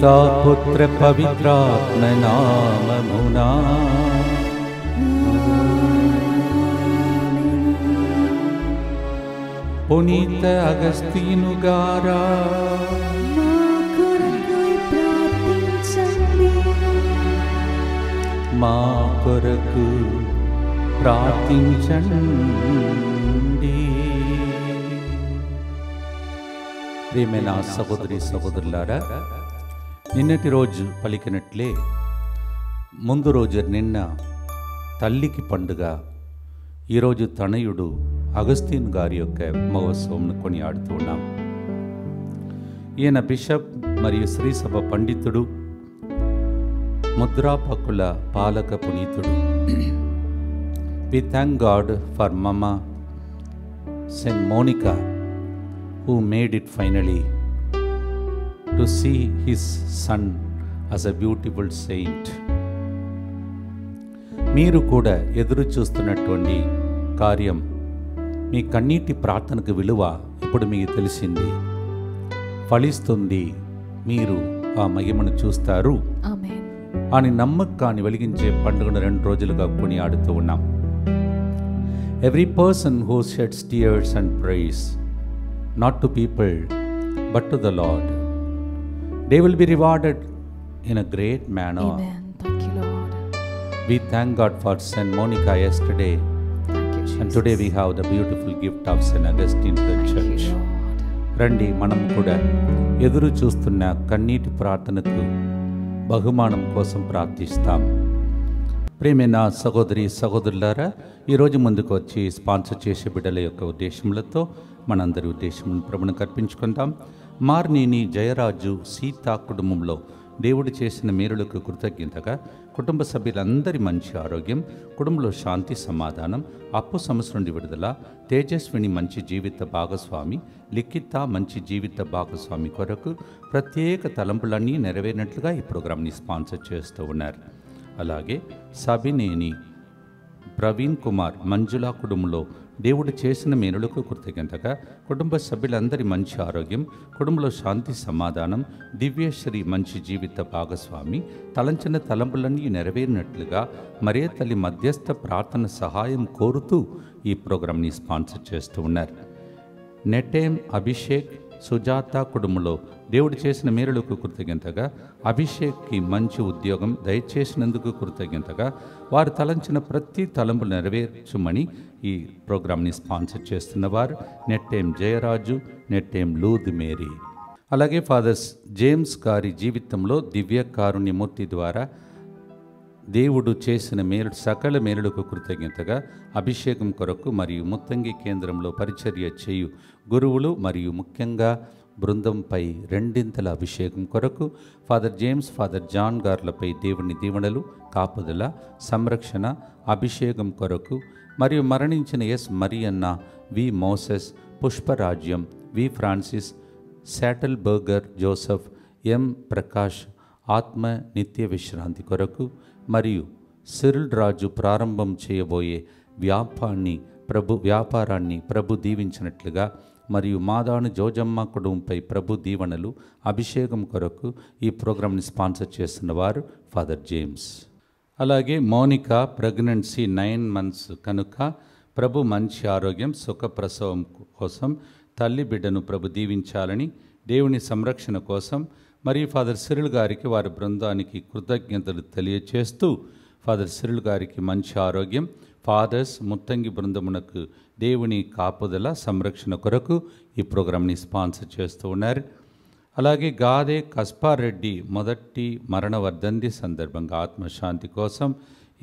పితా పుత్ర పవిత్రాత్మ నామమునా పునీత అగస్తీను గారా మా కొరకు ప్రార్థించండి. ప్రియమైన సహోదరి సహోదరులారా, నిన్నటి రోజు పలికినట్లే ముందు రోజు నిన్న తల్లికి పండుగ, ఈరోజు తనయుడు అగస్తీన్ గారి యొక్క మహోత్సవంను కొనియాడుతూ ఉన్నాం. ఈయన బిషప్ మరియు శ్రీసభ పండితుడు, ముద్రాపకుల పాలక పునీతుడు. We thank God for Mama Saint Monica who made it finally to see his son as a beautiful saint. మీరు కూడా ఎదురు చూస్తున్నటువంటి కార్యం, మీ కన్నీటి ప్రార్థనకు విలువ ఇప్పుడు మీకు తెలిసింది, ఫలిస్తుంది, మీరు ఆ మహిమను చూస్తారు అని నమ్మకాన్ని వెలిగించే పండుగను 2 రోజులుగా కొనియాడుతూ ఉన్నాం. Every person who sheds tears and prays, not to people but to the Lord, they will be rewarded in a great manner. Amen. Thank you, Lord. We thank God for Saint Monica yesterday. Thank you, Jesus. And today we have the beautiful gift of Saint Augustine to the church. Thank you, Lord. రండి, మనం కూడా ఎదురు చూస్తున్న కన్నీటి ప్రార్థనకు బహుమానం కోసం ప్రార్థిస్తాం. ప్రియమైన సహోదరి సహోదరులారా, ఈరోజు ముందుకు వచ్చి స్పాన్సర్ చేసే బిడ్డల యొక్క ఉద్దేశములతో మనందరి ఉద్దేశములను ప్రభువును అర్పించుకుందాం. మార్నేని జయరాజు సీతా కుటుంబంలో దేవుడు చేసిన మేలులకు కృతజ్ఞతగా కుటుంబ సభ్యులందరి మంచి ఆరోగ్యం, కుటుంబంలో శాంతి సమాధానం, అప్పు సమస్య నుండి విడుదల, తేజస్విని మంచి జీవిత భాగస్వామి, లిఖిత మంచి జీవిత భాగస్వామి కొరకు ప్రత్యేక తలంపులన్నీ నెరవేరినట్లుగా ఈ ప్రోగ్రాంని స్పాన్సర్ చేస్తూ ఉన్నారు. అలాగే సబినేని ప్రవీణ్ కుమార్ మంజులా కుటుంబంలో దేవుడు చేసిన మేలులకు కృతజ్ఞతగా కుటుంబ సభ్యులందరి మంచి ఆరోగ్యం, కుటుంబంలో శాంతి సమాధానం, దివ్యశ్రీ మంచి జీవిత భాగస్వామి, తలంచిన తలంపులన్నీ నెరవేరినట్లుగా మరియ తల్లి మధ్యస్థ ప్రార్థన సహాయం కోరుతూ ఈ ప్రోగ్రాంని స్పాన్సర్ చేస్తూ ఉన్నారు. నెటేం అభిషేక్ సుజాత కుటుంబంలో దేవుడు చేసిన మేలులకు కృతజ్ఞతగా అభిషేక్కి మంచి ఉద్యోగం దయచేసినందుకు కృతజ్ఞతగా వారు తలంచిన ప్రతి తలంపు నెరవేర్చుమని ఈ ప్రోగ్రాంని స్పాన్సర్ చేస్తున్నవారు నెట్టేం జయరాజు, నెట్టేం లూద్ మేరీ. అలాగే ఫాదర్స్ జేమ్స్ గారి జీవితంలో దివ్య కారుణ్యమూర్తి ద్వారా దేవుడు చేసిన మేలు సకల మేలులకు కృతజ్ఞతగా అభిషేకం కొరకు మరియు ముత్తంగి కేంద్రంలో పరిచర్య చేయు గురువులు మరియు ముఖ్యంగా బృందంపై 2 అభిషేకం కొరకు ఫాదర్ జేమ్స్, ఫాదర్ జాన్ గార్లపై దేవుని దీవెనలు, కాపుదల, సంరక్షణ, అభిషేకం కొరకు మరియు మరణించిన ఎస్ మరియన్న, వి మోసెస్, పుష్పరాజ్యం, వి ఫ్రాన్సిస్, శాటల్ బర్గర్ జోసెఫ్, ఎం ప్రకాష్ ఆత్మ నిత్య విశ్రాంతి కొరకు మరియు సిరిల్ రాజు ప్రారంభం చేయబోయే వ్యాపారాన్ని ప్రభు దీవించినట్లుగా మరియు మాదాను జోజమ్మ కుటుంబంపై ప్రభు దీవెనలు, అభిషేకం కొరకు ఈ ప్రోగ్రాంని స్పాన్సర్ చేస్తున్న వారు ఫాదర్ జేమ్స్. అలాగే మోనికా ప్రెగ్నెన్సీ 9 months కనుక ప్రభు మంచి ఆరోగ్యం, సుఖప్రసవం కోసం తల్లి బిడ్డను ప్రభు దీవించాలని దేవుని సంరక్షణ కోసం మరియు ఫాదర్ సిరిల్ గారికి వారి బృందానికి కృతజ్ఞతలు తెలియచేస్తూ ఫాదర్ సిరిల్ గారికి మంచి ఆరోగ్యం, ఫాదర్స్ ముత్తంగి బృందమునకు దేవుని కాపుదల, సంరక్షణ కొరకు ఈ ప్రోగ్రాంని స్పాన్సర్ చేస్తూ ఉన్నారు. అలాగే గాదే కస్పార్ రెడ్డి మొదటి మరణ వర్ధంతి సందర్భంగా ఆత్మశాంతి కోసం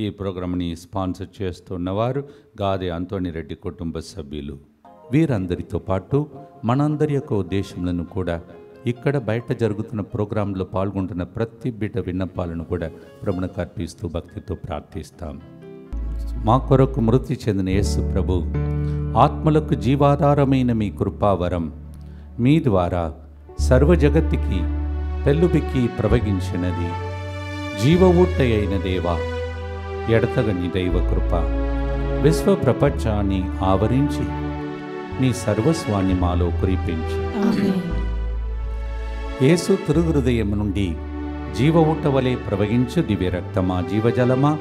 ఈ ప్రోగ్రాంని స్పాన్సర్ చేస్తున్నవారు గాదే అంతోని రెడ్డి కుటుంబ సభ్యులు. వీరందరితో పాటు మనందరి యొక్క ఉద్దేశములను కూడా ఇక్కడ బయట జరుగుతున్న ప్రోగ్రాంలో పాల్గొంటున్న ప్రతి బిడ్డ విన్నపాలను కూడా ప్రభువునకు అర్పిస్తూ భక్తితో ప్రార్థిస్తాం. మా కొరకు మృతి చెందిన యేసు ప్రభు ఆత్మలకు జీవాధారమైన మీ కృపావరం మీ ద్వారా సర్వ జగత్తుకి పెళ్ళుబిక్కి ప్రవగించినది. జీవ ఊట అయిన దేవా, ఎడతగని దైవ కృప విశ్వ ప్రపంచాన్ని ఆవరించి నీ సర్వస్వాన్ని మాలో కురిపించి యేసు తిరుహృదయం నుండి జీవ ఊట వలె ప్రవహించు దివ్య రక్తమా, జీవజలమా,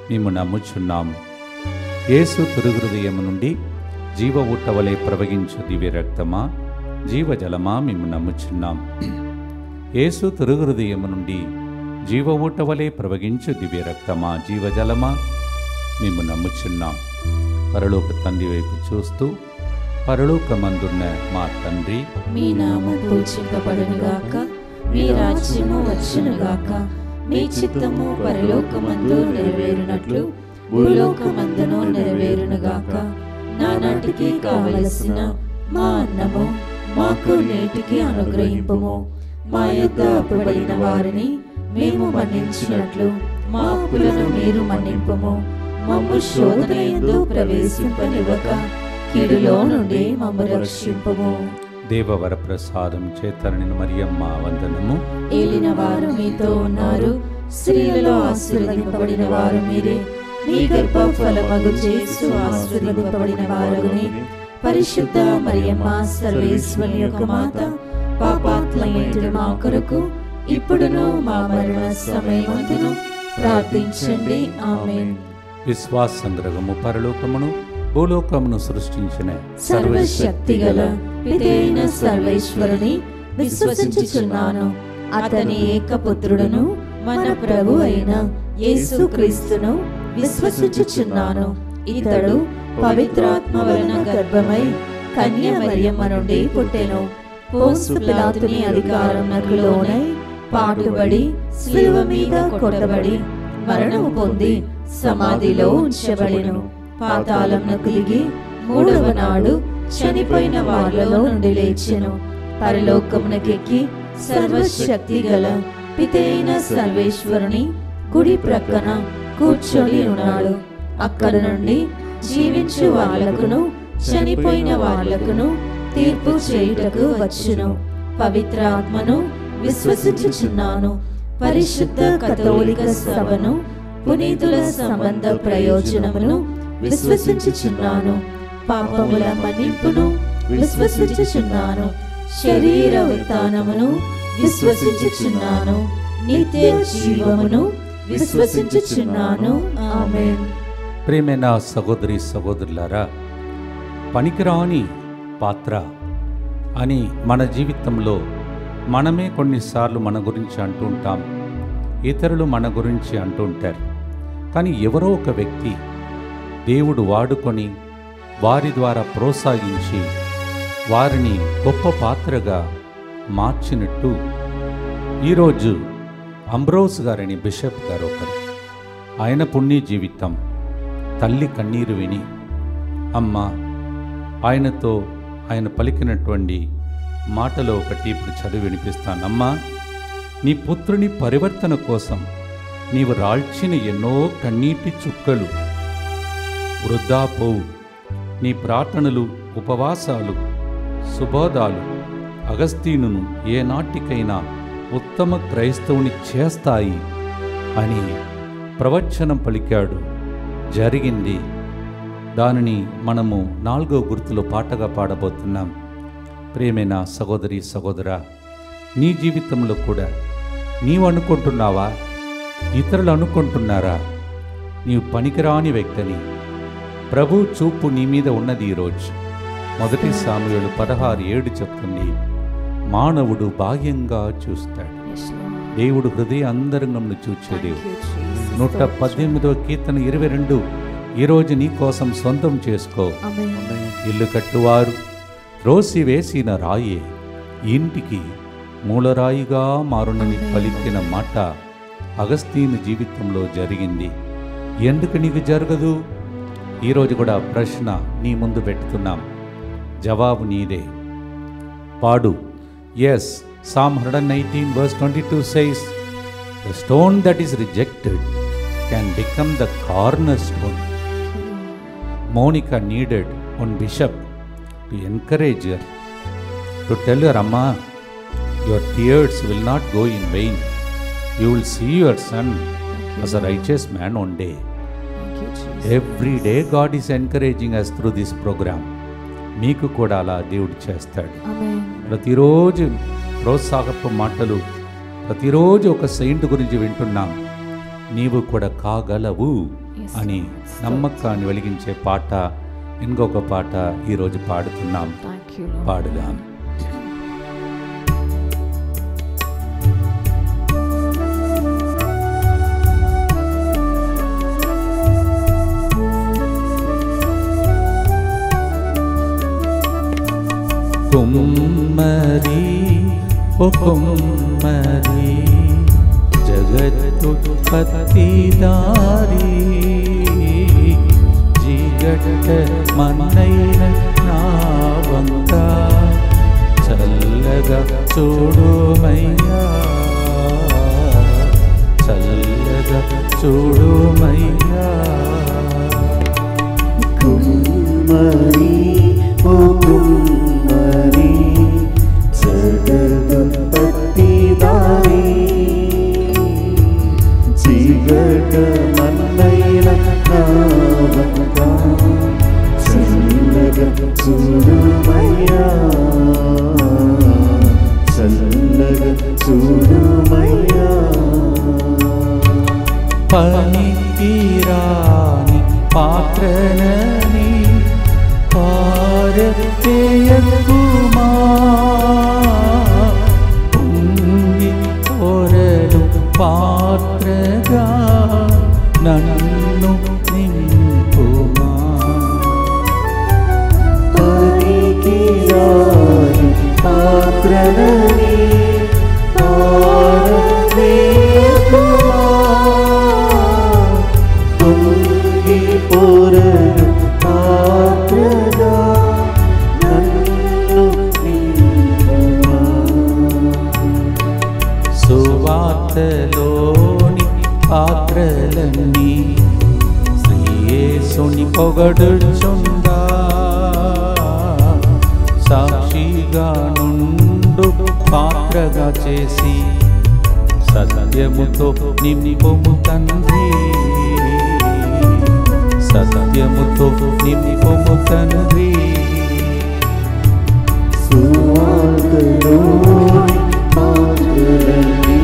మేము నమ్ముచున్నాము. యేసు తిరుహృదయము నుండి జీవ ఊట వలె ప్రవహించు దివ్య రక్తమా, జీవజలమా, మేము నమ్ముచున్నాం. యేసు తిరుహృదయము నుండి జీవ ఊట వలె ప్రవహించు దివ్య రక్తమా, జీవజలమా, మేము నమ్ముచున్నాం. పరలోక తండ్రి వైపు చూస్తూ, పరలోకమందున్న మా తండ్రి, మీ నామము పూజింపబడునుగాక, మీ రాజ్యము వచ్చునుగాక, మీ చిత్తము పరలోకమందు నెరవేరునట్లు భూలోకమందును నెరవేరునుగాక. నానాటికి కావలసిన మా అన్నము మాకు నేటికి అనుగ్రహింపుము. మా యొద్ద అప్పుబడిన వారిని మేము మన్నించినట్లు మా అప్పులను మీరు మన్నింపుము. మమ్ము శోధన యందు ప్రవేశింపనివ్వక కీడులో నుండి మమ్ము రక్షింపుము. దేవవర ప్రసాదం చేతనని మరియమ్మ వందనము. ఏలిన వారు మీతో ఉన్నారు, స్త్రీలలో ఆశీర్వదింపబడిన వారు మీరే. మీ గర్భ ఫలమగు యేసు ఆశీర్వదింపబడిన వారుని. పరిశుద్ధ మరియమ్మ సర్వేశ్వరి యొక్క మాత, పాపాత్మయులైన మా కొరకు ఇప్పుడును మా మరణ సమయమందును ప్రార్థించండి. ఆమేన్. విశ్వాస సంగ్రహము. పరలోకమును భూలోకమును సృష్టించిన సర్వశక్తిగల పితైన సర్వేశ్వరుని విశ్వసించుచున్నాను. అతని ఏకపుత్రుడును మన ప్రభు అయిన యేసుక్రీస్తును విశ్వసించుచున్నాను. ఇతడు పవిత్రాత్మ వలన గర్భమై కన్య మరియమ్మ నుండి పుట్టెను. పోన్సు పిలాతుని అధికారమునకు లోనై పాటుబడి శిలువ మీద కొట్టబడి మరణము పొంది సమాధిలో ఉంచబడెను. పాతాళమునకు దిగి మూడవ నాడు చనిపోయిన వాళ్ళలో నుండి లేచెను. పరలోకమునకెక్కి సర్వశక్తి గల పితైన సర్వేశ్వరుని కుడి ప్రక్కన కూర్చొని ఉన్నాడు. అక్కడ నుండి జీవించు వాళ్ళకును చనిపోయిన వాళ్ళకును తీర్పు చేయుటకు వచ్చును. పవిత్ర ఆత్మను విశ్వసించుచున్నాను. పరిశుద్ధ కథోలిక సభను, పునీతుల సంబంధ ప్రయోజనమును విశ్వసించుచున్నాను. పాపముల మన్నింపును విశ్వసించుచున్నాను. శరీర ఉత్థానమును విశ్వసించుచున్నాను. నిత్య జీవమును విశ్వసించుచున్నాను. ఆమేన్. ప్రియమైన సహోదరి సహోదరులారా, పనికిరాని పాత్ర అని మన జీవితంలో మనమే కొన్నిసార్లు మన గురించి అంటుంటాం, ఇతరులు మన గురించి అంటుంటారు. కానీ ఎవరో ఒక వ్యక్తి దేవుడు వాడుకొని వారి ద్వారా ప్రోత్సహించి వారిని గొప్ప పాత్రగా మార్చినట్టు ఈరోజు అంబ్రోస్ గారని బిషప్ గారు ఒకరు. ఆయన పుణ్య జీవితం, తల్లి కన్నీరు విని అమ్మ ఆయనతో ఆయన పలికినటువంటి మాటలో ఒకటి ఇప్పుడు చదివి వినిపిస్తానమ్మా. నీ పుత్రుని పరివర్తన కోసం నీవు రాల్చిన ఎన్నో కన్నీటి చుక్కలు వృధా పోవు. నీ ప్రార్థనలు, ఉపవాసాలు, సుబోధాలు అగస్తీనును ఏనాటికైనా ఉత్తమ క్రైస్తవుని చేస్తాయి అని ప్రవచనం పలికాడు. జరిగింది. దానిని మనము 4వ గుర్తులో పాటగా పాడబోతున్నాం. ప్రియమైన సహోదరి సహోదరా, నీ జీవితంలో కూడా నీవు అనుకుంటున్నావా, ఇతరులు అనుకుంటున్నారా నీవు పనికిరాని వ్యక్తిని? ప్రభు చూపు నీ మీద ఉన్నది. ఈరోజు 1 సాముయేలు 16:7 చెప్తుంది, మానవుడు బాహ్యంగా చూస్తాడు, దేవుడు హృదయ అంతరంగంను చూచే దేవుడు. 118వ కీర్తన 22 ఈరోజు నీ కోసం సొంతం చేసుకో. ఇల్లు కట్టువారు త్రోసి వేసిన రాయే ఇంటికి మూలరాయిగా మారునని పలికిన మాట అగస్తీను జీవితంలో జరిగింది. ఎందుకు నీకు జరగదు? ఈరోజు కూడా ప్రశ్న నీ ముందు పెడుతున్నాం, జవాబు నీదే. పాడు. Yes, Psalm 119:22 says, the stone that is rejected can become the cornerstone. Monica needed one bishop to encourage her, to tell her, Amma, your tears will not go in vain. You will see your son as a righteous man one day. Every day God is encouraging us through this program. మీకు కూడా అలా దేవుడు చేస్తాడు. ప్రతిరోజు ప్రోత్సాహపు మాటలు ప్రతిరోజు ఒక Saint గురించి వింటున్నాం. నీవు కూడా కాగలవు అని నమ్మకాన్ని వెలిగించే పాట, ఇంకొక పాట ఈరోజు పాడుతున్నాం. పాడుదాం. కుమ్మరి ఓ కుమ్మరి జగత్తుత్పత్తిదారి, జిగట మన్నైన నా వంక చల్లగా చూడుమయ్యా, చల్లగా చూడుమయ్యా. కుమ్మరి ఓ కుమ్మరి జగదుత్పత్తిదారి, జిగట మన్నైన నా వంక చల్లగా చూడుమయ్యా, చల్లగా చూడుమయ్యా. పనికిరాని పాత్రనని పారవేయకుమా, పొంగి పొరలు పాత్రగా నన్ను నింపుమా. పనికిరాని పాత్రనని పారవేయకుమా, పొంగి పొరలు పాత్రగా నన్ను నింపుమా. సువార్తలోని పాత్రలన్నీ శ్రీయేసుని పొగడుచుండా, సాక్షిగా నుండు పాత్రగా చేసి సత్యముతో నింపుము తండ్రి, సత్యముతో నింపుము తండ్రి. సువార్తలోని పాత్రలన్నీ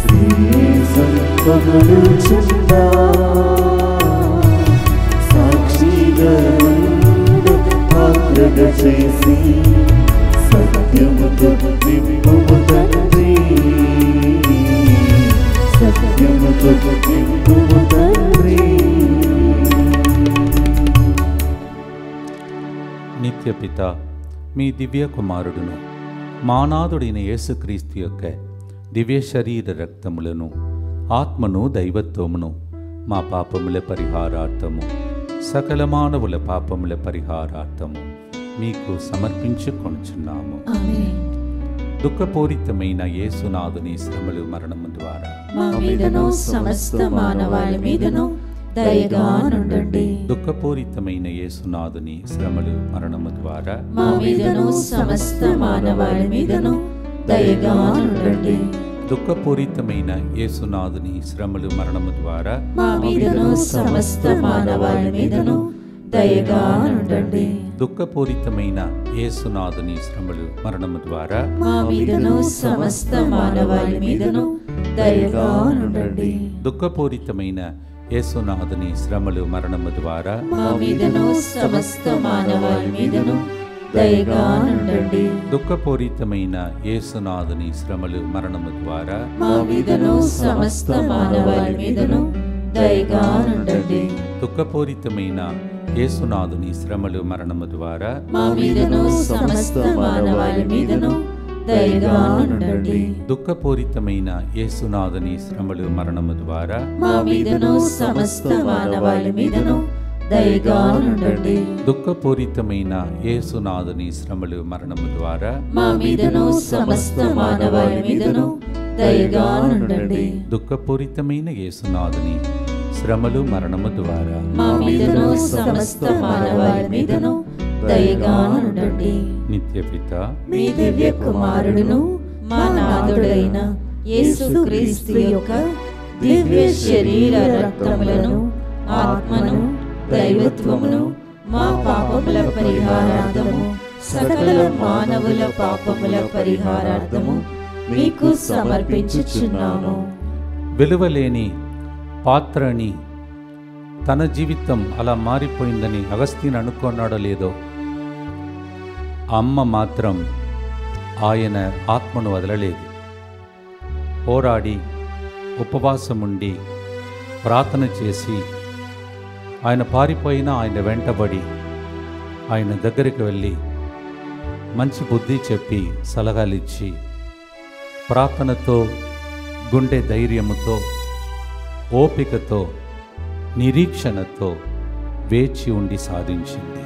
శ్రీయేసుని పొగడుచుండా, సాక్షిగా నుండు పాత్రగా చేసి సత్యముతో నింపుము తండ్రి, సత్యముతో నింపుము తండ్రి. నిత్యపిత మీ దివ్య కుమారుడును మానాథుడైన యేసుక్రీస్తు యొక్క దివ్య శరీర రక్తములను, ఆత్మను, దైవత్వమును మా పాపముల పరిహారార్థము, సకల మానవుల పాపముల పరిహారార్థము మీకు సమర్పించుకొనుచున్నాము. దుఃఖపూరితమైన యేసునాథుని శ్రమలు మరణము ద్వారా మా మీదను సమస్త మానవాళి మీదను దయగా నుండండి. దుఃఖపూరితమైన యేసునాథుని శ్రమలు మరణము ద్వారా మా మీదను సమస్త మానవాళి మీదను దయగా నుండండి. దుఃఖపూరితమైన యేసునాథుని శ్రమలు మరణము ద్వారా మా మీదను సమస్త మానవాళి మీదను దయగా నుండండి. దుఃఖపూరితమైన యేసునాథుని శ్రమలు మరణము ద్వారా మా మీదను సమస్త మానవాళి మీదను దయగా నుండండి. దుఃఖపూరితమైన యేసునాథుని శ్రమలు మరణము ద్వారా మా మీదను సమస్త మానవాళి మీదను దయగా నుండండి. దుఃఖపూరితమైన యేసునాథుని శ్రమలు మరణము ద్వారా మా మీదను సమస్త మానవాళి మీదను దయగా నుండండి. దుఃఖపూరితమైన యేసునాథుని శ్రమలు మరణము ద్వారా మా మీదను సమస్త మానవాళి మీదను దయగా నుండండి. దుఃఖపూరితమైన యేసునాథుని శ్రమలు మరణము ద్వారా మా మీదను సమస్త మానవాళి మీదను దయగా నుండండి. దుఃఖపూరితమైన యేసునాథుని శ్రమలు మరణము ద్వారా మా మీదను సమస్త మానవాళి మీదను దయగా నుండండి. దుఃఖపూరితమైన యేసునాథుని శ్రమలు మరణము ద్వారా మా మీదను సమస్త మానవాళి మీదను దయగా నుండండి. నిత్యపిత మీ దివ్య కుమారుడును మా నాథుడైన యేసుక్రీస్తు యొక్క దివ్య శరీర రక్తములను, ఆత్మను, దైవత్వమును మా పాపముల పరిహారార్థము, సకల మానవుల పాపముల పరిహారార్థము మీకు సమర్పించుచున్నాము. విలువలేని పాత్రని తన జీవితం అలా మారిపోయిందని అగస్త్యన్ అనుకున్నాడో లేదో, అమ్మ మాత్రం ఆయన ఆత్మను వదలలేదు. పోరాడి ఉపవాసం ఉండి ప్రార్థన చేసి ఆయన పారిపోయినా ఆయన వెంటబడి ఆయన దగ్గరికి వెళ్ళి మంచి బుద్ధి చెప్పి సలహాలిచ్చి ప్రార్థనతో, గుండె ధైర్యముతో, ఓపికతో, నిరీక్షణతో వేచి ఉండి సాధించింది.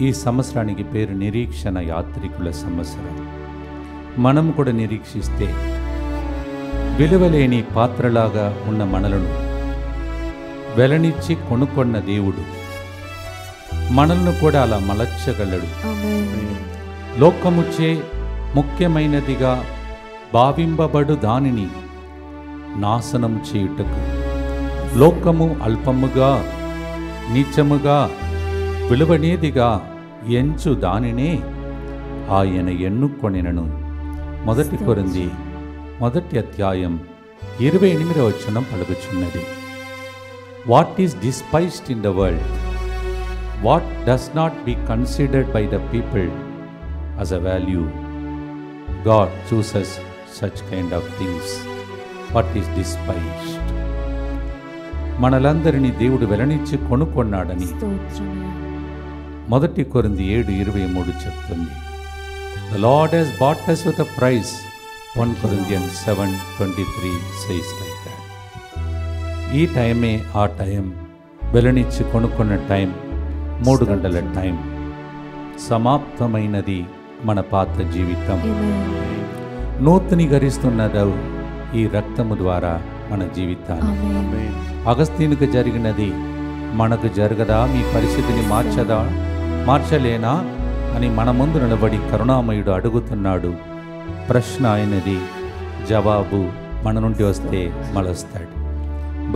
ఈ సంవత్సరానికి పేరు నిరీక్షణ యాత్రికుల సంవత్సరం. మనం కూడా నిరీక్షిస్తే విలువలేని పాత్రలాగా ఉన్న మనలను వెలనిచ్చి కొనుక్కున్న దేవుడు మనల్ని కూడా అలా మలచగలడు. లోకముచే ముఖ్యమైనదిగా భావింపబడు దానిని నాశనం చేయుటకు, లోకము అల్పముగా నీచముగా విలువనేదిగా ఎంచు దానినే ఆయన ఎన్నుకొనినను. 1 కొరింథీ 1:28 పలుకుచున్నది. What is despised in the world, what does not be considered by the people as a value, God chooses such kind of things. What is despised? మనలందరినీ దేవుడు వెలనిచ్చి కొనుక్కున్నాడని 1 కొరింథీ 7:23 చెప్తుంది. The Lord has bought us with a price. 1 Corinthians 7:23 says like that. ఈ టైమే ఆ time, వెలనిచ్చి కొనుక్కున్న time, 3 గంటల time. సమాప్తమైనది మన పాత జీవితం. నూతనీకరిస్తున్నది ఈ రక్తము ద్వారా మన జీవితాన్ని. అగస్త్యునికి జరిగినది మనకు జరగదా? మీ పరిస్థితిని మార్చలేనా అని మన ముందు నిలబడి కరుణామయుడు అడుగుతున్నాడు. ప్రశ్న ఆయనది, జవాబు మన నుండి వస్తే మలస్తాడు.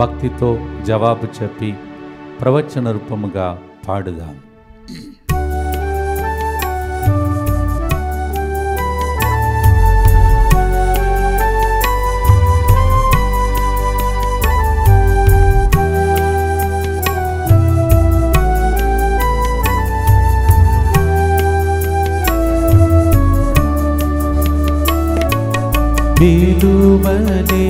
భక్తితో జవాబు చెప్పి ప్రవచన రూపముగా పాడుదాం. విలువలేని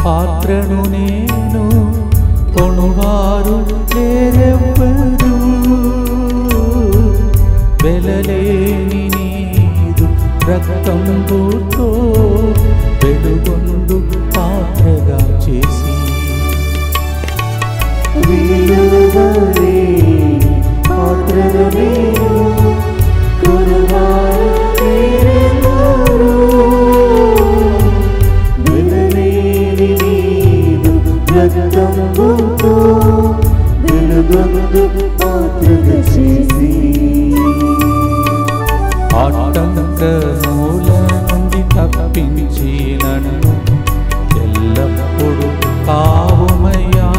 పాత్రను నేను, కొనువారు లేరెవ్వరు. వెలలేని నీదు రక్తంతో వెలుగొందు పాత్రగా చేసి, విలువలేని పాత్రను నేను, కొనువారు లేరెవ్వరు. రక్తముతో వెలుగొందు పాత్రగా చేసి, ఆటంకముల నుండి తప్పించి నన్ను ఎల్లప్పుడూ కావుమయ్యా.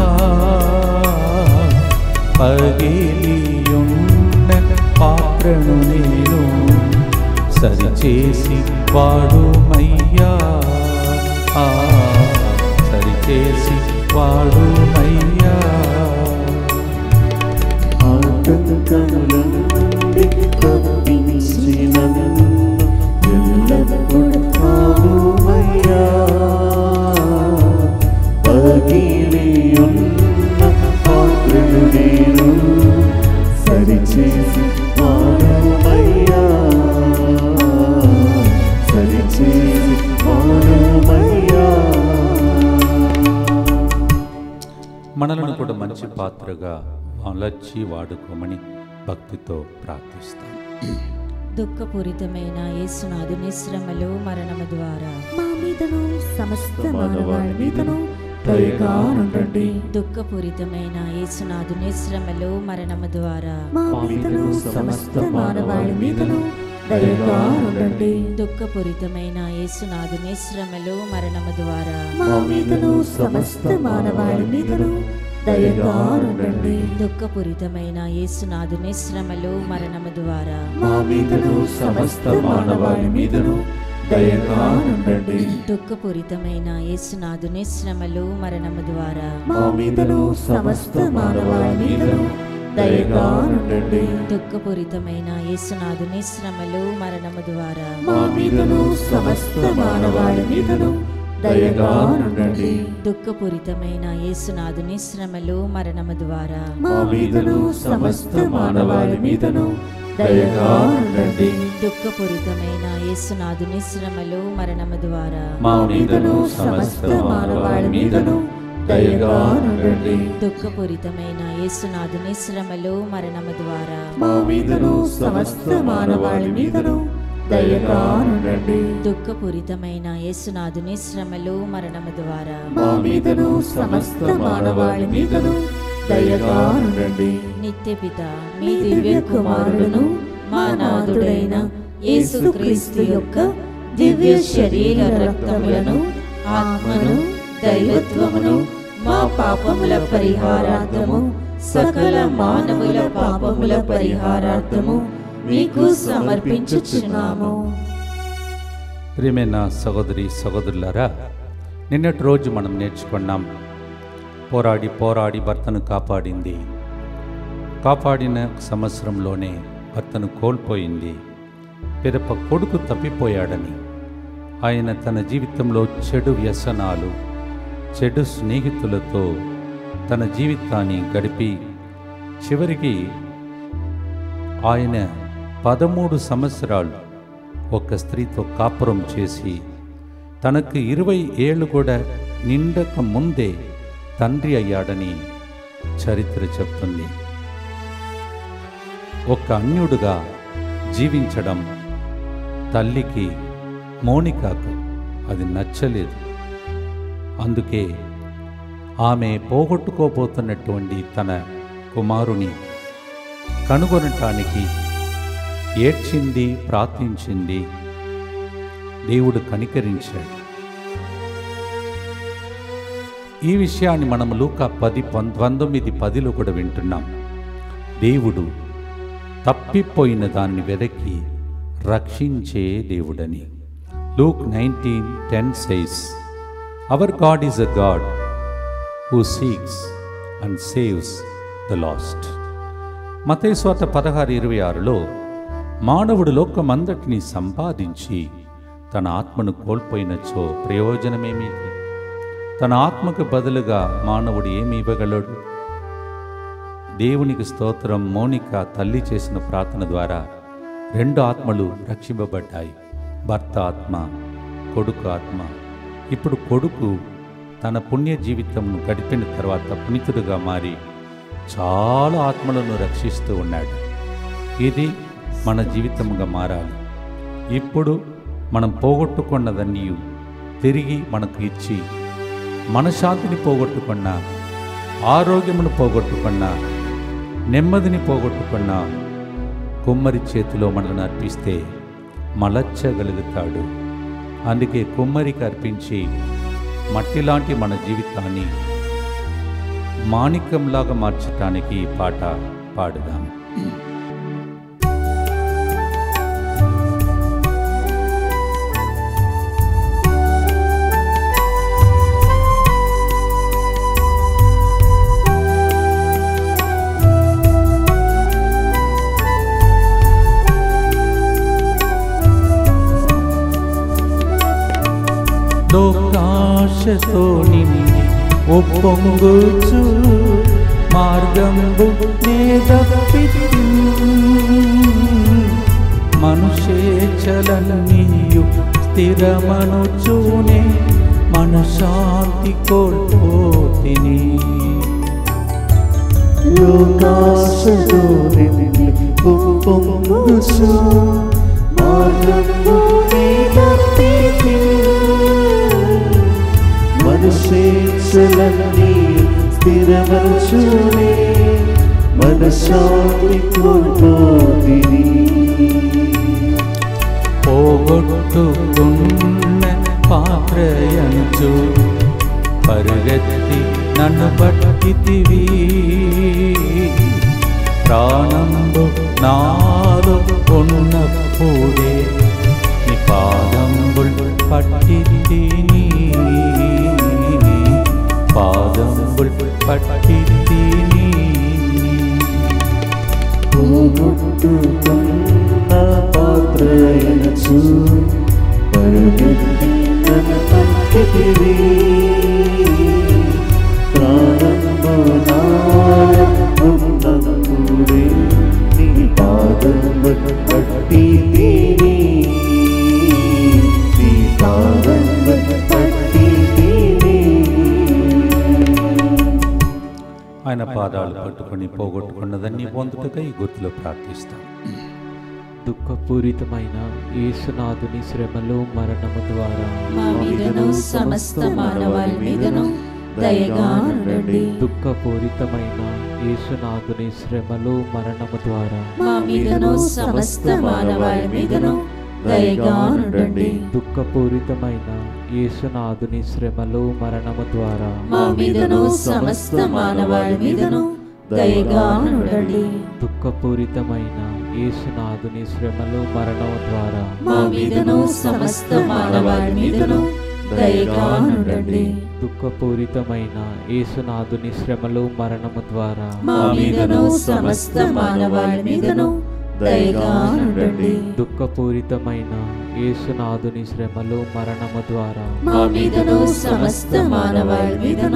పగిలియున్న పాత్రను నేను సరిచేసి వాడుమయ్యా. సరిచేసి వాడుమయ్యా. ఆటంకముల నుండి తప్పించి నన్ను ఎల్లప్పుడూ కావుమయ్యా. పగిలియున్న పాత్రను నేను సరిచేసి వాడుమయ్యా. సరిచేసి వాడుమయ్యా. మనలను కూడా మంచి పాత్రగా మలచి వాడుకోమని భక్తితో ప్రార్థిస్తాం. దుఃఖపూరితమైన యేసునాథుని శ్రమలు మరణము ద్వారా మా మీదను సమస్త మానవాళి మీదను దయగా ఉండండి. దుఃఖపూరితమైన యేసునాథుని శ్రమలు మరణము ద్వారా మా మీదను సమస్త మానవాళి మీదను దయగా ఉండండి. దుఃఖపూరితమైన యేసునాథుని శ్రమలు మరణము ద్వారా మా మీదను సమస్త మానవాళి మీదను దయగా ఉండండి. దుఃఖపూరితమైన యేసునాథుని శ్రమలు మరణము ద్వారా మా మీదను సమస్త మానవాళి మీదను దయగా ఉండండి. దుఃఖపూరితమైన యేసునాథుని శ్రమలు మరణము ద్వారా మా మీదను సమస్త మానవాళి మీదను దయగా ఉండండి. దుఃఖపూరితమైన యేసునాథుని శ్రమలు మరణము ద్వారా మా మీదను సమస్త మానవాళి మీదను దయగా ఉండండి. దుఃఖపూరితమైన యేసునాథుని శ్రమలు మరణము ద్వారా మా మీదను సమస్త మానవాళి మీదను దయగా ఉండండి. దుఃఖపూరితమైన యేసునాథుని శ్రమలు మరణము ద్వారా మా మీదను సమస్త మానవాళి మీదను దయగా ఉండండి. దుఃఖపూరితమైన యేసునాథుని శ్రమలు మరణము ద్వారా మా మీదను సమస్త మానవాళి మీదను దయగా ఉండండి. దుఃఖపూరితమైన యేసునాథుని శ్రమలు మరణము ద్వారా మా మీదను సమస్త మానవాళి మీదను దయగా ఉండండి. నిత్యపిత మీ దివ్య కుమారుడును మా నాథుడైన యేసుక్రీస్తు యొక్క దివ్య శరీర రక్తములను ఆత్మను దైవత్వమును మా పాపముల పరిహారార్థము సకల మానవుల పాపముల పరిహారార్థము మీకు సమర్పించుచున్నాము. ప్రియమైన సహోదరి సహోదరులారా, నిన్నటి రోజు మనం నేర్చుకున్నాం. పోరాడి పోరాడి భర్తను కాపాడిన సంవత్సరంలోనే భర్తను కోల్పోయింది. పిదప కొడుకు తప్పిపోయాడని ఆయన తన జీవితంలో చెడు వ్యసనాలు, చెడు స్నేహితులతో తన జీవితాన్ని గడిపి చివరికి ఆయన 13 సంవత్సరాలు ఒక స్త్రీతో కాపురం చేసి తనకు 20 ఏళ్ళు కూడా నిండక ముందే తండ్రి అయ్యాడని చరిత్ర చెప్తుంది. ఒక అన్యుడుగా జీవించడం తల్లికి మోనికాకు అది నచ్చలేదు. అందుకే ఆమె పోగొట్టుకోబోతున్నటువంటి తన కుమారుని కనుగొనటానికి ఏడ్చింది, ప్రార్థించింది. దేవుడు కనికరించాడు. ఈ విషయాన్ని మనం లూకా 10:19-10లో కూడా వింటున్నాం. దేవుడు తప్పిపోయిన దాన్ని వెదకి రక్షించే దేవుడని. Luke 19:10 says, Our God is a God who seeks and saves the lost. మత్తయి సువార్త 16:26లో మానవుడు లోకమందటిని సంపాదించి తన ఆత్మను కోల్పోయినచో ప్రయోజనమేమి? తన ఆత్మకు బదులుగా మానవుడు ఏమి ఇవ్వగలడు? దేవునికి స్తోత్రం. మోనిక తల్లి చేసిన ప్రార్థన ద్వారా 2 ఆత్మలు రక్షింపబడ్డాయి. భర్త ఆత్మ, కొడుకు ఆత్మ. ఇప్పుడు కొడుకు తన పుణ్య జీవితంను గడిపిన తర్వాత పునీతుడుగా మారి చాలా ఆత్మలను రక్షిస్తూ ఉన్నాడు. ఇది మన జీవితంగా మారాలి. ఇప్పుడు మనం పోగొట్టుకున్నదన్నీ తిరిగి మనకు ఇచ్చి, మనశ్శాంతిని పోగొట్టుకున్నా, ఆరోగ్యమును పోగొట్టుకున్నా, నెమ్మదిని పోగొట్టుకున్నా కుమ్మరి చేతిలో మనల్ని అర్పిస్తే మలచ్చగలుగుతాడు. అందుకే కుమ్మరికి అర్పించి మట్టిలాంటి మన జీవితాన్ని మాణిక్యంలాగా మార్చటానికి ఈ పాట పాడుదాం. లోకాశతో నిన్ను ఒప్పొంగుచు మార్గంబు నేదప్పితి మనుషేచ్ఛలన్నీయు స్థిరమనుచూనే మనశ్శాంతి కోల్పోతిని. లోకాశతో నిన్ను ఒప్పొంగుచు మార్గంబు నేదప్పితి మనశ్శేచ్ఛలన్నీ స్థిరమనుచూనే మనశ్శాంతి కోల్పోతిని. పోగొట్టుకున్న పాత్రయనుచు పరుగెత్తి నన్ను పట్టితివి. ప్రాణంబు నాలో ఉన్నప్పుడే నీ పాదంబుల్ పట్టితిని పాదంబుల్ పట్టితిని పోగొట్టుకున్న పాత్రయనచు పరుగెత్తి నన్ను పట్టితివి. ప్రాణంబు నాలో ఉన్నప్పుడే నీ పాదములు పట్టితిని. నీ పాదములు పట్టితిని. ఆయన పాదాలు పట్టుకొని పోగొట్టుకున్నదాన్ని పొందుటగా ఈ గుర్తులో ప్రార్థిస్తాం. దుఃఖపూరితమైన యేసునాథుని శ్రమలు మరణము ద్వారా మా మీదను సమస్త మానవాళి మీదను దయగా నుండి. దుఃఖపూరితమైన యేసునాథుని శ్రమలు మరణము ద్వారా మా మీదను సమస్త మానవాళి మీదను దయగా నుండి. దుఃఖపూరితమైన యేసునాథుని శ్రమలు మరణము ద్వారా మా మీదను సమస్త మానవాళి మీదను దయగా నుండి. దుఃఖపూరితమైన యేసునాథుని శ్రమలు మరణము ద్వారా మా మీదను సమస్త మానవాళి మీదను దయగా నుండి. దుఃఖపూరితమైన యేసునాథుని శ్రమలు మరణము ద్వారా మా మీదను సమస్త మానవాళి మీదను దయగా నుండి. దుఃఖపూరితమైన యేసునాథుని శ్రమలు మరణము ద్వారా మా మీదను సమస్త మానవాళి మీదను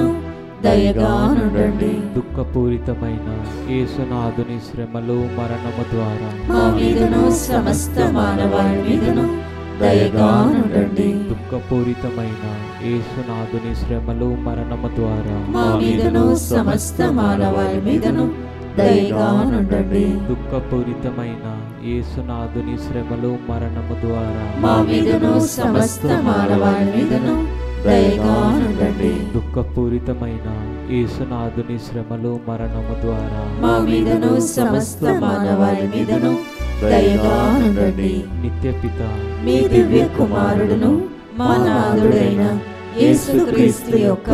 దయగా నుండి. దుఃఖపూరితమైన యేసునాథుని శ్రమలు మరణము ద్వారా మా మీదను సమస్త మానవాళి మీదను దయగా నుండి. దుఃఖపూరితమైన యేసునాథుని శ్రమలు మరణము ద్వారా మా మీదను సమస్త మానవాళి మీదను దయగా నుండి. దుఃఖపూరితమైన యేసునాథుని శ్రమలు మరణము ద్వారా మా మీదను సమస్త మానవాళి మీదను దయగా నుండి. దుఃఖపూరితమైన యేసునాథుని శ్రమలు మరణము ద్వారా మా మీదను సమస్త మానవాళి మీదను దయగా నుండి. నిత్యపిత మీ దివ్య కుమారుడును మా నాథుడైన యేసుక్రీస్తు యొక్క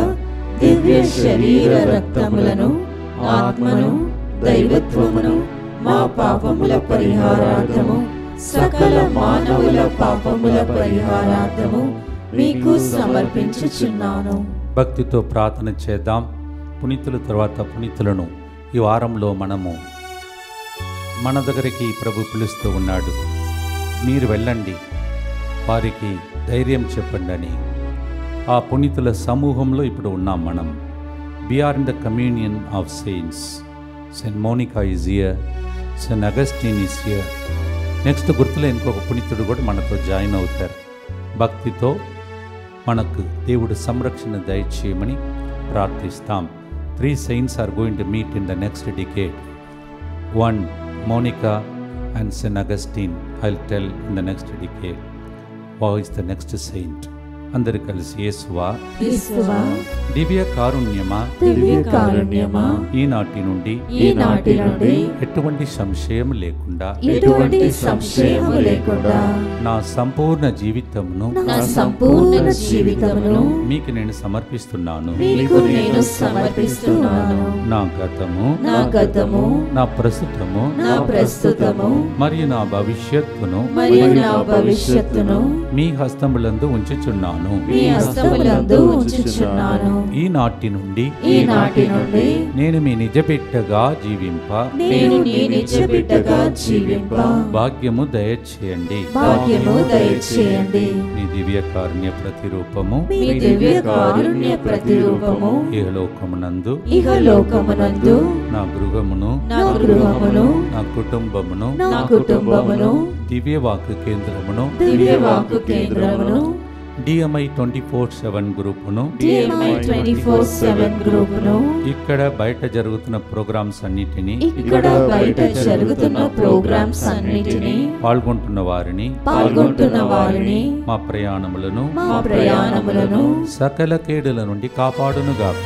దివ్య శరీర రక్తములను ఆత్మను దైవత్వమును మా పాపముల పరిహారార్థము సకల మానవుల పాపముల పరిహారార్థము మీకు సమర్పించుచున్నాను. భక్తితో ప్రార్థన చేద్దాం. పునీతుల తర్వాత పునీతులను ఈ వారంలో మనము మన దగ్గరికి ప్రభు పిలుస్తూ ఉన్నాడు. మీరు వెళ్ళండి, వారికి ధైర్యం చెప్పండి అని. ఆ పునీతుల సమూహంలో ఇప్పుడు ఉన్నాం మనం. We are in the communion of saints. Saint Monica is here, saint Augustine is here. Next గుర్తులో ఇంకొక పునీతుడు కూడా మనతో జాయిన్ అవుతారు. భక్తితో మనకు దేవుడు సంరక్షణ దయచేయమని ప్రార్థిస్తాం. 3 saints are going to meet in the next decade. 1 Monica and Saint Augustine. I'll tell in the next decade. Who is the next saint? అందరు కలిసి యేసువా, యేసువా, దివ్య కారుణ్యమా, దివ్య కారుణ్యమా, ఈనాటి నుండి ఎటువంటి సంశయం లేకుండా నా సంపూర్ణ జీవితమును మీకు నేను సమర్పిస్తున్నాను. నా గతము, నా ప్రస్తుతము మరియు నా భవిష్యత్తును మీ హస్తములందు ఉంచుచున్నాను. ఈనాటి నుండి నేను మీ నిజ బిడ్డగా జీవింప భాగ్యము దయచేయండి. మీ దివ్య కారుణ్య ప్రతిరూపము ఇహలోకమునందు నా గృహమును నా కుటుంబమును దివ్యవాక్కు కేంద్రమును DMI 24/7 గ్రూపును ఇక్కడ బయట జరుగుతున్న ప్రోగ్రామ్స్ అన్నిటినీ పాల్గొంటున్న వారిని మా ప్రయాణములను సకల కేడుల నుండి కాపాడునుగాక.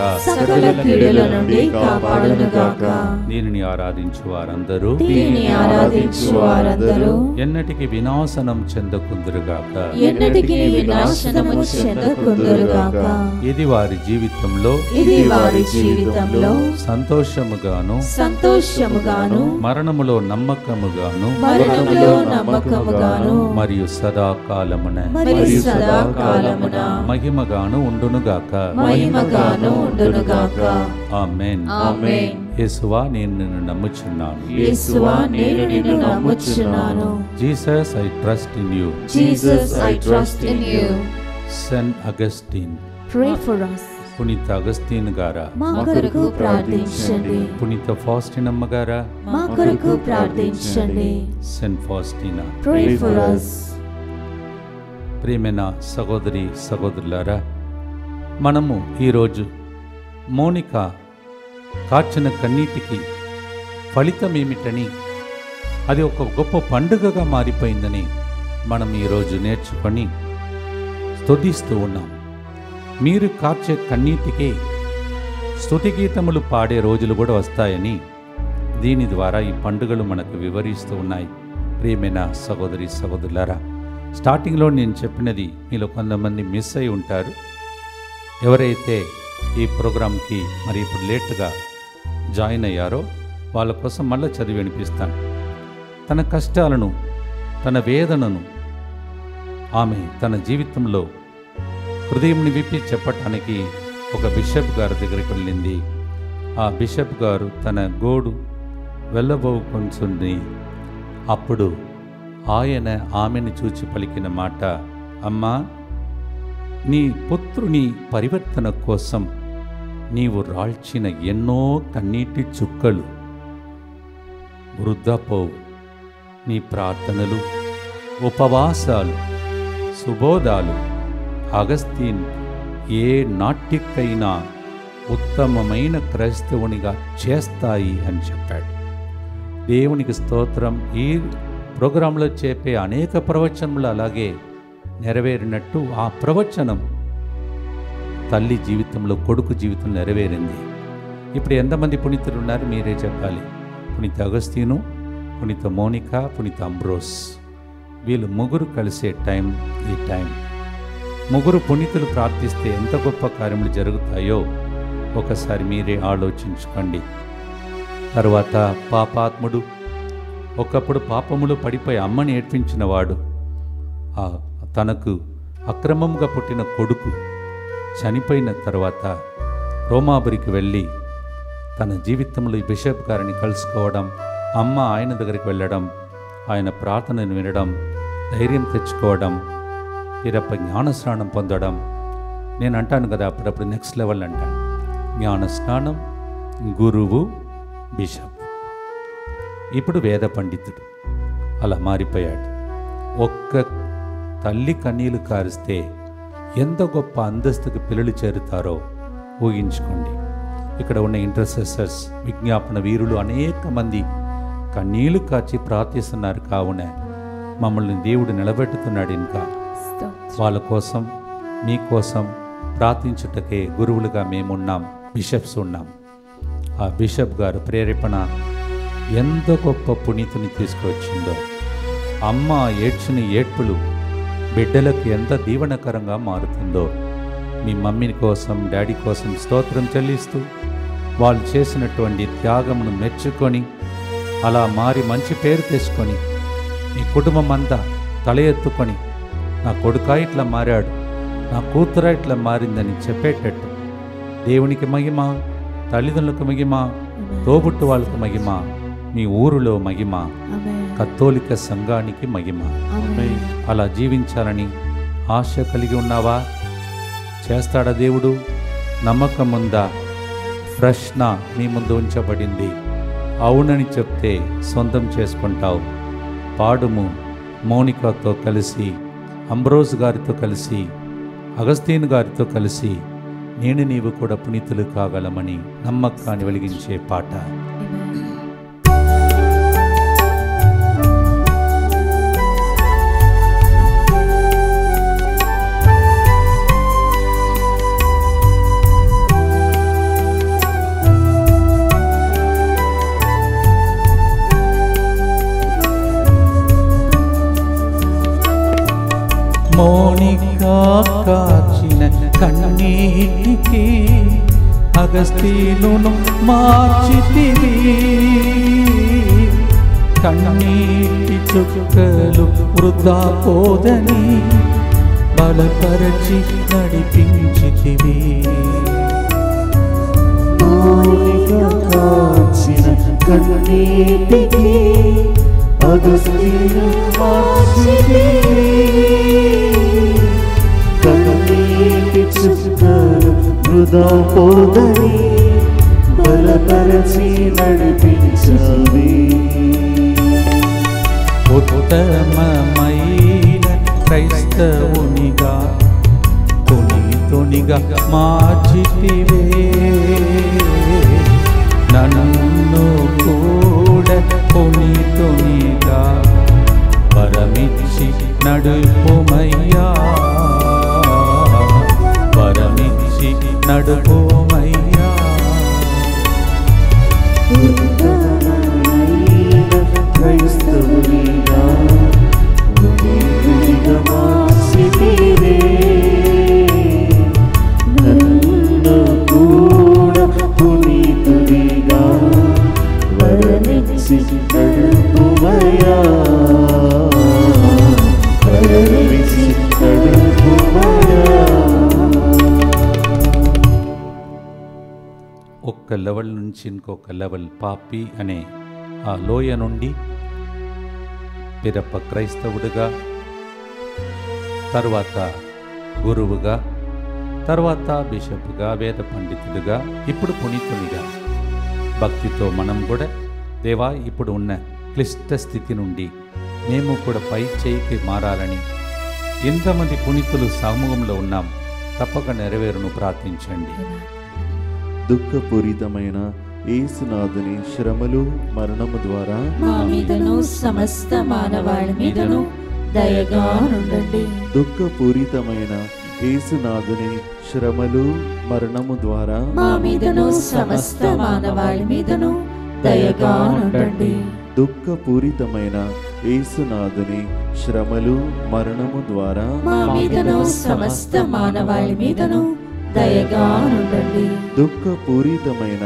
దీనిని ఆరాధించు వారందరూ ఎన్నటికి వినాశనం చెందకుందురుగాక. నాశనము చెందకుందురుగాక. ఇది వారి జీవితంలో ఇది వారి జీవితంలో సంతోషముగాను సంతోషముగాను మరణములో నమ్మకముగాను మరణములో నమ్మకముగాను మరియు సదాకాలమున మరియు సదాకాలమున మహిమగాను ఉండునుగాక. మహిమగాను ఉండునుగాక. ఆమేన్. ఆమేన్. యేసువా, నేను నిన్ను నమ్ముచున్నాను. యేసువా, నేను నిన్ను నమ్ముచున్నాను. Jesus, I trust in you. జీసస్, I trust in you. Saint Augustine, Pray for us. పునీత అగస్టిన్ గారా, మా కొరకు ప్రార్థించండి. పునీత ఫాస్టినమ్మ గారా, మా కొరకు ప్రార్థించండి. సెయింట్ ఫాస్టినా. Pray for us. ప్రియమైన సహోదరి సహోదరులారా, మనము ఈరోజు మోనిక కార్చిన కన్నీటికి ఫలితం ఏమిటని, అది ఒక గొప్ప పండుగగా మారిపోయిందని మనం ఈరోజు నేర్చుకొని స్తుతిస్తూ ఉన్నాం. మీరు కార్చే కన్నీటికే స్తుతిగీతములు పాడే రోజులు కూడా వస్తాయని దీని ద్వారా ఈ పండుగలు మనకు వివరిస్తూ ఉన్నాయి. ప్రియమైన సహోదరి సహోదరులారా, స్టార్టింగ్లో నేను చెప్పినది మీలో కొంతమంది మిస్ అయి ఉంటారు. ఎవరైతే ఈ ప్రోగ్రాంకి మరి ఇప్పుడు లేట్గా జాయిన్ అయ్యారో వాళ్ళ కోసం మళ్ళీ చదివి వినిపిస్తాను. తన కష్టాలను, తన వేదనను ఆమె తన జీవితంలో హృదయంని విప్పి చెప్పటానికి ఒక బిషప్ గారి దగ్గరికి వెళ్ళింది. ఆ బిషప్ గారు తన గోడు వెళ్ళబోకుంటుంది. అప్పుడు ఆయన ఆమెను చూచి పలికిన మాట, అమ్మా, నీ పుత్రుని పరివర్తన కోసం నీవు రాల్చిన ఎన్నో కన్నీటి చుక్కలు వృధా పోవు. నీ ప్రార్థనలు, ఉపవాసాలు, సుబోధాలు అగస్తీన్ ఏ నాటికైనా ఉత్తమమైన క్రైస్తవునిగా చేస్తాయి అని చెప్పాడు. దేవునికి స్తోత్రం. ఈ ప్రోగ్రాంలో చెప్పే అనేక ప్రవచనములు అలాగే నెరవేరినట్టు ఆ ప్రవచనం తల్లి జీవితంలో, కొడుకు జీవితంలో నెరవేరింది. ఇప్పుడు ఎంతమంది పునీతులు ఉన్నారు మీరే చెప్పాలి. పునీత అగస్తీను, పునీత మోనిక, పునీత అంబ్రోస్, వీళ్ళు ముగ్గురు కలిసే టైం ఈ టైం. ముగ్గురు పునీతులు ప్రార్థిస్తే ఎంత గొప్ప కార్యములు జరుగుతాయో ఒకసారి మీరే ఆలోచించుకోండి. తర్వాత పాపాత్ముడు, ఒకప్పుడు పాపములు పడిపోయి అమ్మని ఏడ్పించినవాడు, తనకు అక్రమంగా పుట్టిన కొడుకు చనిపోయిన తర్వాత రోమాబురికి వెళ్ళి తన జీవితంలో ఈ బిషప్ గారిని కలుసుకోవడం, అమ్మ ఆయన దగ్గరికి వెళ్ళడం, ఆయన ప్రార్థనను వినడం, ధైర్యం తెచ్చుకోవడం, వీరప్ప జ్ఞానస్నానం పొందడం. నేను అంటాను కదా అప్పుడప్పుడు నెక్స్ట్ లెవెల్ అంటాను. జ్ఞానస్నానం, గురువు, బిషప్, ఇప్పుడు వేద పండితుడు అలా మారిపోయాడు. ఒక్క తల్లి కన్నీళ్లు కారిస్తే ఎంత గొప్ప అంతస్తుకు పిల్లలు చేరుతారో ఊహించుకోండి. ఇక్కడ ఉన్న ఇంటర్సెసర్స్, విజ్ఞాపన వీరులు అనేక మంది కన్నీళ్లు కాచి ప్రార్థిస్తున్నారు. కావున మమ్మల్ని దేవుడు నిలబెట్టుతున్నాడు. ఇంకా వాళ్ళ కోసం, మీకోసం ప్రార్థించుటకే గురువులుగా మేమున్నాం, బిషప్స్ ఉన్నాం. ఆ బిషప్ గారు ప్రేరేపణ ఎంత గొప్ప పునీతిని తీసుకువచ్చిందో. అమ్మ ఏడ్చిన ఏడ్పులు బిడ్డలకు ఎంత దీవెనకరంగా మారుతుందో. మీ మమ్మీ కోసం, డాడీ కోసం స్తోత్రం చెల్లిస్తూ వాళ్ళు చేసినటువంటి త్యాగమును మెచ్చుకొని అలా మారి మంచి పేరు తెచ్చుకొని మీ కుటుంబం అంతా తల ఎత్తుకొని నా కొడుకా ఇట్లా మారాడు, నా కూతుర ఇట్లా మారిందని చెప్పేటట్టు దేవునికి మహిమ, తల్లిదండ్రులకు మహిమ, తోబుట్టు వాళ్ళకు మహిమ, మీ ఊరిలో మహిమ, కథోలిక సంఘానికి మహిమ. అలా జీవించాలని ఆశ కలిగి ఉన్నావా? చేస్తాడా దేవుడు? నమ్మకం ఉందా? ప్రశ్న నీ ముందు ఉంచబడింది. అవునని చెప్తే సొంతం చేసుకుంటావు. పాడుము. మోనికాతో కలిసి, అంబ్రోస్ గారితో కలిసి, అగస్తీన్ గారితో కలిసి నేను నీవు కూడా పునీతులు కాగలమని నమ్మకాన్ని వెలిగించే పాట. మోనికా అగస్తీనును మార్చితివి, కన్నీటి చుక్కలు వృధా పోదని బలపరచి నడిపించితివి. మౌనిగా కాచిన కన్నీటికి అగస్తీను మార్చితివి, కన్నీటి చుక్కలు వృధా పోదని బలపరచి నడిపించావి. ఉత్తమమైన క్రైస్తవునిగా పునీతునిగా మార్చితివే, నన్ను కూడా పునీతునిగా వరమిచ్చి నడుపుమయ్యా, వరమిచ్చి నడుపుమయ్యా. క్రైస్తవునిగా పునీతునిగా మార్చితివే, నన్ను కూడా పునీతునిగా వరమిచ్చి నడుపుమయ్యా, వరమిచ్చి నడుపుమయ్యా. ఒక్క లెవెల్ నుంచి ఇంకొక లెవెల్ పాపి అనే ఆ లోయ నుండి పిరప్ప క్రైస్తవుడిగా, తర్వాత గురువుగా, తర్వాత బిషప్గా, వేద పండితుడిగా, ఇప్పుడు పునీతునిగా భక్తితో మనం కూడా దేవా ఇప్పుడు ఉన్న క్లిష్ట స్థితి నుండి మేము కూడా పై చేయికి మారాలని ఎంతమంది పునీతులు సమూహంలో ఉన్నాం. తప్పక నెరవేరును ప్రార్థించండి. దుఃఖపూరితమైన యేసునాథుని శ్రమలు మరణము ద్వారా మా మీదను సమస్త మానవాళి మీదను దయగా నుండండి. దుఃఖపూరితమైన యేసునాథుని శ్రమలు మరణము ద్వారా మా మీదను సమస్త మానవాళి మీదను దయగా నుండండి. దుఃఖపూరితమైన యేసునాథుని శ్రమలు మరణము ద్వారా మా మీదను సమస్త మానవాళి మీదను దయగా నుండండి. దుఃఖపూరితమైన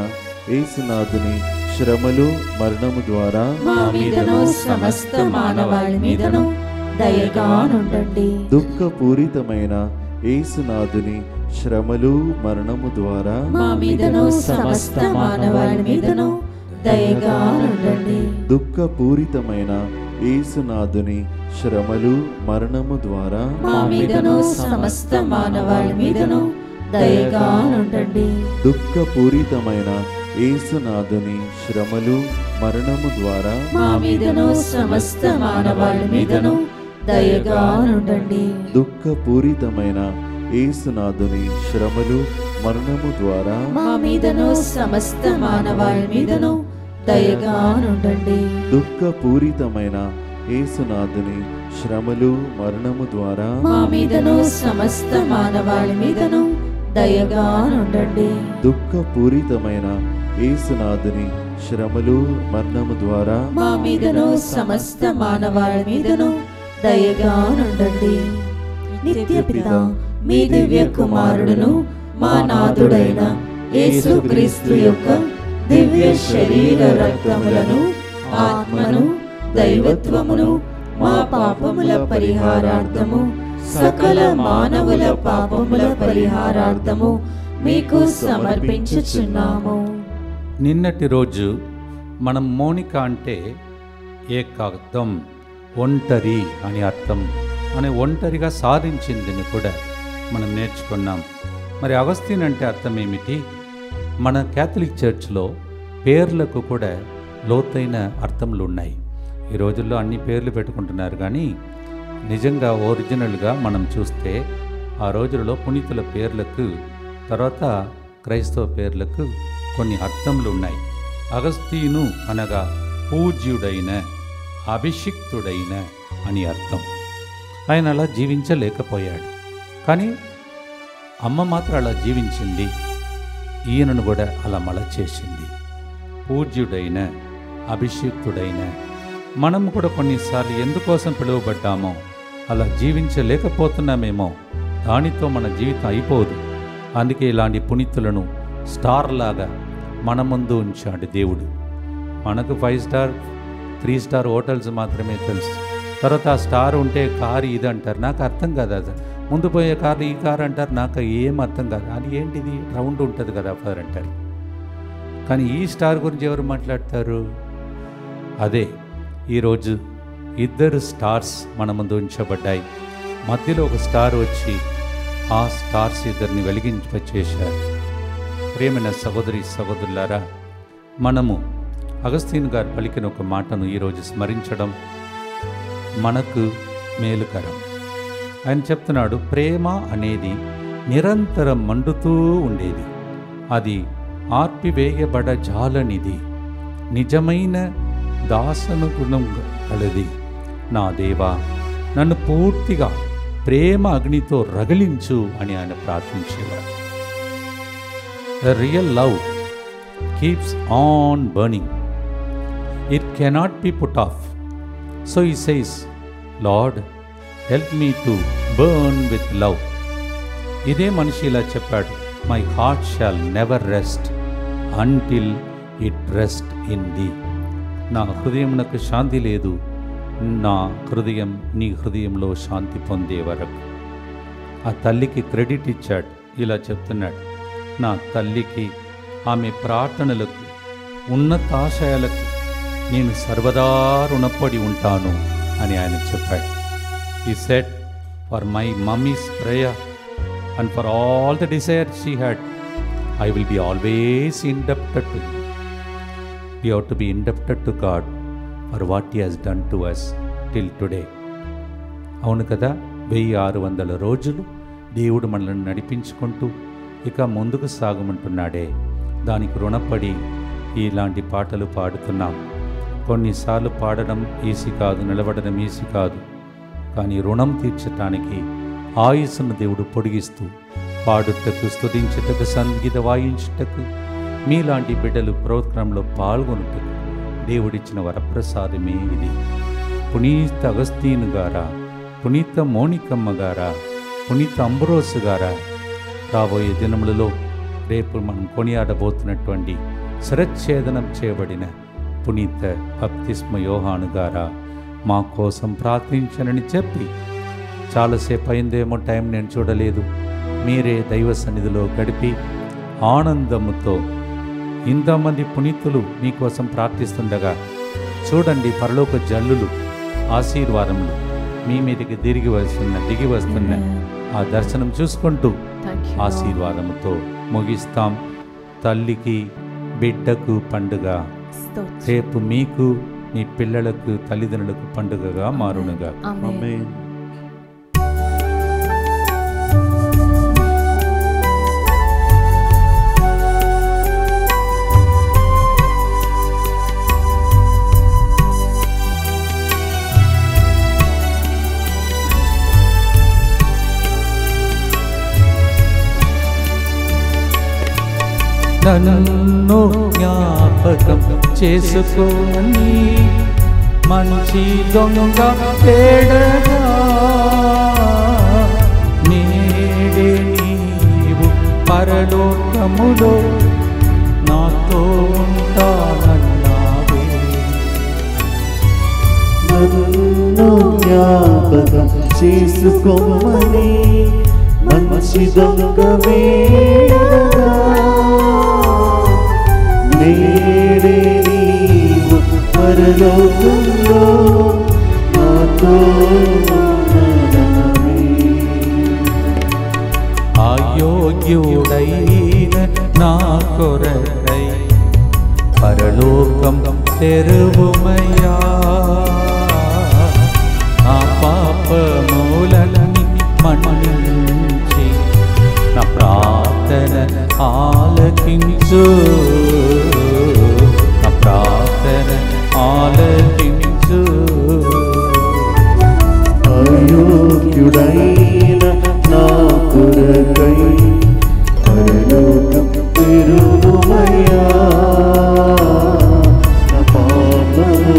యేసునాథుని శ్రమలు మరణము ద్వారా మా మీదను సమస్త మానవాళి మీదను దయగా నుండండి. దుఃఖపూరితమైన యేసునాథుని శ్రమలు మరణము ద్వారా మా మీదను సమస్త మానవాళి మీదను దయగా నుండండి. దుఃఖపూరితమైన యేసునాథుని శ్రమలు మరణము ద్వారా మా మీదను సమస్త మానవాళి మీదను దయగా నుండండి. దుఃఖపూరితమైన యేసునాథుని శ్రమలు మరణము ద్వారా మా మీదను సమస్త మానవాళి మీదను దయగా నుండండి. దుఃఖపూరితమైన యేసునాథుని శ్రమలు మరణము ద్వారా మా మీదను సమస్త మానవాళి మీదను దయగా నుండండి. దుఃఖపూరితమైన యేసునాథుని శ్రమలు మరణము ద్వారా మా మీదను సమస్త మానవాళి మీదను దయగా నుండండి. దుఃఖపూరితమైన యేసునాథుని శ్రమలు మరణము ద్వారా మా మీదను సమస్త మానవాళి మీదను దయగా నుండండి. నిత్య పిత మీ దివ్య కుమారుడును మా నాథుడైన యేసుక్రీస్తు యొక్క దివ్య శరీర రక్తములను, ఆత్మను, దైవత్వమును మా పాపముల పరిహారార్థము, సకల మానవుల పాపముల పరిహారార్థము మీకు సమర్పించుచున్నాము. నిన్నటి రోజు మనం మౌనిక అంటే ఏకాంతం, ఒంటరి అని అర్థం, అని ఒంటరిగా సాధించిందని కూడా మనం నేర్చుకున్నాం. మరి అగస్తీన్ అంటే అర్థం ఏమిటి? మన క్యాథలిక్ చర్చ్లో పేర్లకు కూడా లోతైన అర్థములు ఉన్నాయి. ఈ రోజుల్లో అన్ని పేర్లు పెట్టుకుంటున్నారు, కానీ నిజంగా ఒరిజినల్గా మనం చూస్తే ఆ రోజుల్లో పునీతుల పేర్లకు, తర్వాత క్రైస్తవ పేర్లకు కొన్ని అర్థములు ఉన్నాయి. అగస్తీను అనగా పూజ్యుడైన, అభిషిక్తుడైన అని అర్థం. ఆయన అలా జీవించలేకపోయాడు, కానీ అమ్మ మాత్రం అలా జీవించింది. ఈయనను కూడా అలా మలచేసింది. పూజ్యుడైన, అభిషిక్తుడైన. మనం కూడా కొన్నిసార్లు ఎందుకోసం పిలువబడ్డామో అలా జీవించలేకపోతున్నామేమో, దానితో మన జీవితం అయిపోదు. అందుకే ఇలాంటి పునీతులను స్టార్ లాగా మన ముందు ఉంచాడు దేవుడు. మనకు 5 స్టార్ 3 స్టార్ హోటల్స్ మాత్రమే తెలుసు. తర్వాత ఆ స్టార్ ఉంటే కారు ఇది అంటారు, నాకు అర్థం కాదు. అది ముందు పోయే కారు ఈ కారు అంటారు, నాకు ఏం అర్థం కాదు. అది ఏంటిది, రౌండ్ ఉంటుంది కదా ఫర్ అంటారు. కానీ ఈ స్టార్ గురించి ఎవరు మాట్లాడతారు? అదే ఈరోజు 2 స్టార్స్ మన ముందు ఉంచబడ్డాయి. మధ్యలో ఒక స్టార్ వచ్చి ఆ స్టార్స్ 2 వెలిగింపచేశారు. ప్రియమైన సహోదరి సహోదరులారా, మనము అగస్తీన్ గారు పలికిన ఒక మాటను ఈరోజు స్మరించడం మనకు మేలుకరం. ఆయన చెప్తున్నాడు, ప్రేమ అనేది నిరంతరం మండుతూ ఉండేది, అది ఆర్పివేయబడ జాలనిది, నిజమైన దాసను గుణం కలది. నా దేవా, నన్ను పూర్తిగా ప్రేమ అగ్నితో రగిలించు అని ఆయన ప్రార్థించేవాడు. The real love keeps on burning. It cannot be put off. So he says, Lord, help me to burn with love. ఇదే మనిషి ఇలా చెప్పాడు, My heart shall never rest until it rest in thee. నా హృదయమునకు శాంతి లేదు, నా హృదయం నీ హృదయంలో శాంతి పొందే వరకు. ఆ తల్లికి క్రెడిట్ ఇచ్చాడు, ఇలా చెప్తున్నాడు, నా తల్లికి ఆమె ప్రార్థనలకు ఉన్నతాశయాలకు నేను సర్వదా రుణపడి ఉంటాను అని ఆయన చెప్పాడు. He said, for my mummy's prayer and for all the desires she had, I will be always indebted to him. We have to be indebted to God for what he has done to us till today. అవును కదా, 1600 రోజులు దేవుడు మనల్ని నడిపించుకుంటూ ఇక ముందుకు సాగమంటున్నాడే, దానికి రుణపడి ఇలాంటి పాటలు పాడుతున్నాం. కొన్నిసార్లు పాడడం ఈజీ కాదు, నిలబడడం ఈజీ కాదు. కానీ రుణం తీర్చటానికి ఆయుస్సును దేవుడు పొడిగిస్తూ పాడుటకు, స్తుతించుటకు, సంగీత వాయించుటకు, మీలాంటి బిడ్డలు ప్రోగ్రాంలో పాల్గొనుటకు దేవుడిచ్చిన వరప్రసాదమే ఇది. పునీత అగస్తీను గారా, పునీత మోనికమ్మ గారా, పునీత అంబ్రోసు గారా, రాబోయే దినములలో రేపు మనం కొనియాడబోతున్నటువంటి శిరచ్ఛేదనం చేయబడిన పునీత బప్తిస్మ యోహాను గారా మా కోసం ప్రార్థించనని చెప్పి, చాలాసేపు అయిందేమో, టైం నేను చూడలేదు, మీరే దైవ సన్నిధిలో గడిపి ఆనందముతో ఇంతమంది పునీతులు మీకోసం ప్రార్థిస్తుండగా చూడండి, పరలోక జల్లులు, ఆశీర్వాదములు మీ మీదకి దిగి వస్తున్న ఆ దర్శనం చూసుకుంటూ ఆశీర్వాదముతో ముగిస్తాం. తల్లికి బిడ్డకు పండుగ, రేపు మీకు మీ పిల్లలకు తల్లిదండ్రులకు పండుగగా మారునుగా. ఆమేన్. నన్ను జ్ఞాపకం చేసుకోని మంచి దొంగ పేడగా, నేడే నీవు పరలోకములో నాతో ఉంటానన్నావే. నన్ను జ్ఞాపకం చేసుకోమని మంచి దొంగ వేడగా, నేడే నీవు పరలోకంలో నాతో ఉన్నానన్నావే. అయోగ్యుడైన నా కొరకై పరలోకం తెరువుమయ్యా, నా పాపమూలని మన్నించి నా ప్రార్థన ఆలకించు, నా ప్రార్థన ఆలకించు. అయోగ్యుడైన నా కొరకై పరలోకం తెరువుమయ్యా, నా పాపము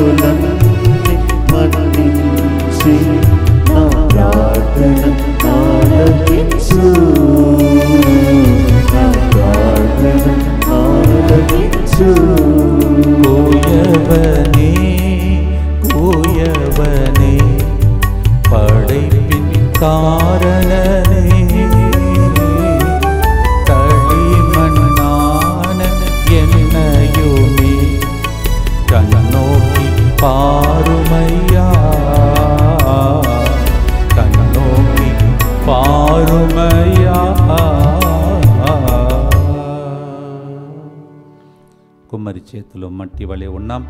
కుమ్మరి చేతిలో మట్టి వలె ఉన్నాం.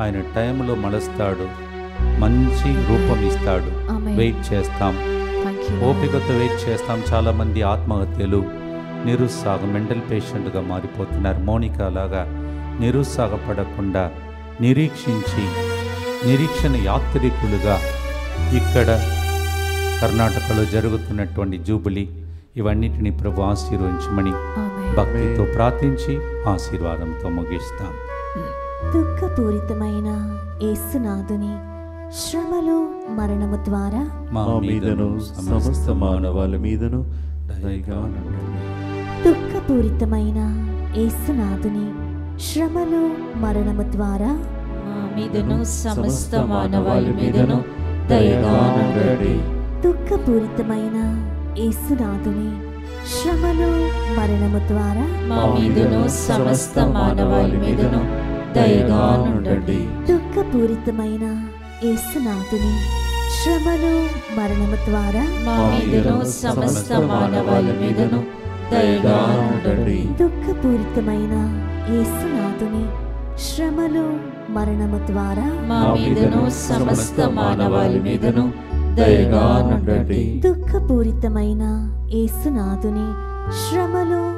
ఆయన టైంలో మలుస్తాడు, మంచి రూపం ఇస్తాడు. ఆమేన్. వెయిట్ చేస్తాం, థాంక్ యూ. ఓపికతో వెయిట్ చేస్తాం. చాలామంది ఆత్మహత్యలు, నిరుత్సాహం, మెంటల్ పేషెంట్గా మారిపోతున్నారు. మౌనిక లాగా నిరుత్సాహపడకుండా నిరీక్షించి నిరీక్షణ యాత్రికులుగా ఇక్కడ కర్ణాటకలో జరుగుతున్నటువంటి జూబిలీ ఇవన్నిటిని ప్రభు ఆశీర్వదించమని ఆమేన్. భక్తితో ప్రార్థించి ఆశీర్వాదంతో ముగిస్తాం. దుఃఖపూరితమైన యేసునాథుని శ్రమలు మరణము ద్వారా మా మీదను సమస్త మానవాళి మీదను దయగా ఉండండి. దుఃఖపూరితమైన యేసునాథుని శ్రమలు మరణము ద్వారా మా మీదను సమస్త మానవాళి మీదను దయగా ఉండండి. దుఃఖపూరితమైన యేసునాథుని శ్రమలు మరణము ద్వారా మా మీదను సమస్త మానవాళి మీదను దయగా ఉండండి. దుఃఖపూరితమైన యేసునాథుని శ్రమలు మరణము ద్వారా మా మీదను సమస్త మానవాళి మీదను దయగా ఉండండి. దుఃఖపూరితమైన యేసునాథుని శ్రమలు మరణము ద్వారా మా మీదను సమస్త మానవాళి మీదను దయగా ఉండండి. దుఃఖపూరితమైన యేసునాథుని శ్రమలు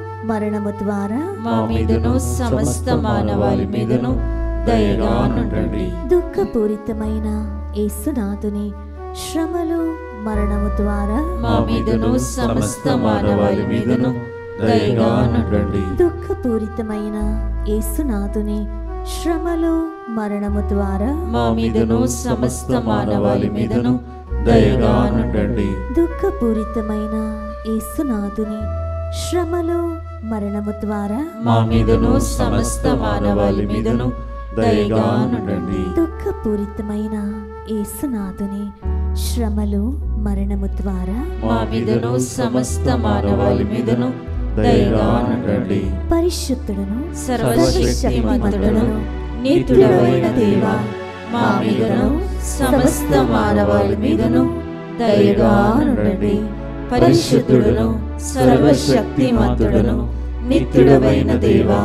మరణము ద్వారా మా మీదను సమస్త మానవాళి మీదను దయగా ఉండండి. దుఃఖపూరితమైన యేసునాథుని శ్రమలు మరణము ద్వారా మా మీదను సమస్త మానవాళి మీదను దయగా ఉండండి. దుఃఖపూరితమైన యేసునాథుని శ్రమలు మరణము ద్వారా మా మీదను సమస్త మానవాళి మీదను దయగా ఉండండి. దుఃఖపూరితమైన యేసునాథుని శ్రమలు మరణము ద్వారా మా మీదను సమస్త మానవాళి మీదను దయగా ఉండండి. దుఃఖపూరితమైన యేసునాథుని శ్రమలు మరణము ద్వారా మా మీదను సమస్త మానవాళి మీదను దయగా ఉండండి. పరిశుద్ధుడును సర్వశక్తిమంతుడును నీతుడవైన దేవా, మా మీదను సమస్త మానవాళి మీదను దయగా ఉండండి. పరిశుద్ధుడును సర్వశక్తిమంతుడును నిత్యుడవైన దేవా,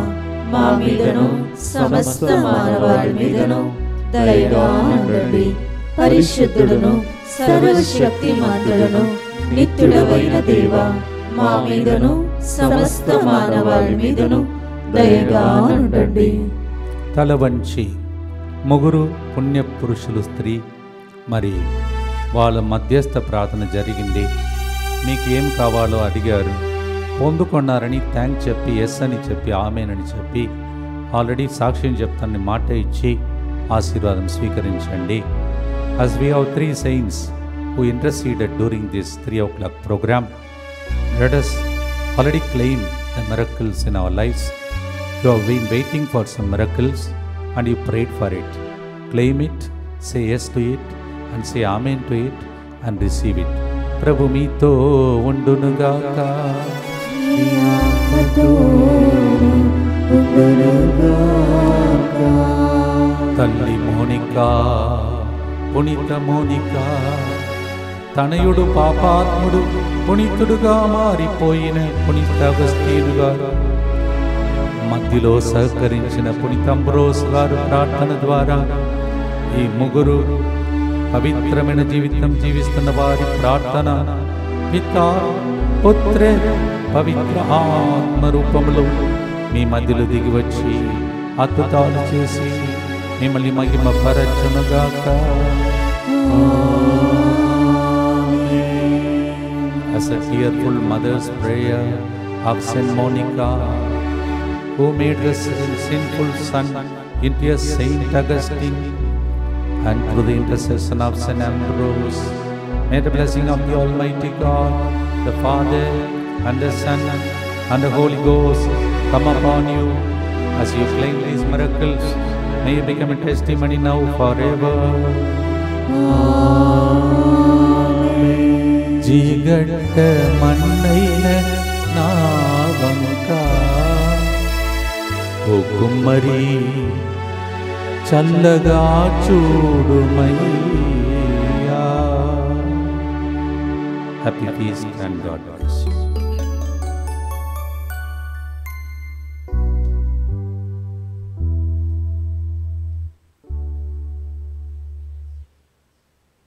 మా మీదను సమస్త మానవాళి మీదను దయగా ఉండండి. పరిశుద్ధుడును సర్వశక్తిమంతుడును నిత్యుడవైన దేవా, మా మీదను సమస్త మానవాళి మీదను దయగా ఉండండి. తల వంచి ముగ్గురు పుణ్యపురుషులు స్త్రీ మరి వాళ్ళ మధ్యస్థ ప్రార్థన జరిగింది. మీకు ఏం కావాలో అడిగారు, పొందుకున్నారని థ్యాంక్ చెప్పి, ఎస్ అని చెప్పి, ఆమెనని చెప్పి, ఆల్రెడీ సాక్ష్యం చెప్తానని మాట ఇచ్చి ఆశీర్వాదం స్వీకరించండి. As we have 3 saints who interceded during this 3 o'clock program, let us already claim the miracles in our lives. You have been waiting for some miracles and you prayed for it. Claim it, say yes to it and say amen to it and receive it. Prabhu meeto undunugaaka. తల్లి Monica, పునీత Monica, తనయుడు పాపాత్ముడు పునీతుడుగా మారిపోయిన పునీత అగస్తీను గారు, మధ్యలో సహకరించిన పునీత అంబ్రోస్ గారు ప్రార్థన ద్వారా ఈ ముగ్గురు పవిత్రమైన జీవితం జీవిస్తున్న వారి ప్రార్థన పితా పుత్ర పవిత్ర ఆత్మ రూపంలో మీ మధ్యలో దిగి వచ్చి అద్భుతాలు చేసి మిమ్మల్ని మహిమ పరచునుగాక. As a tearful mother's prayer of Saint Monica, who made the sinful son into a Saint Augustine, and through the intercession of Saint Ambrose, may the blessing of the Almighty God, the Father and the Son and the Holy Ghost come upon you as you claim these miracles. May you become a testimony now forever. జీగట్ట మన్నైన నా వంక ఓ కుమ్మరి చల్లగా చూడుమయ్యా. Happy feast and God bless you.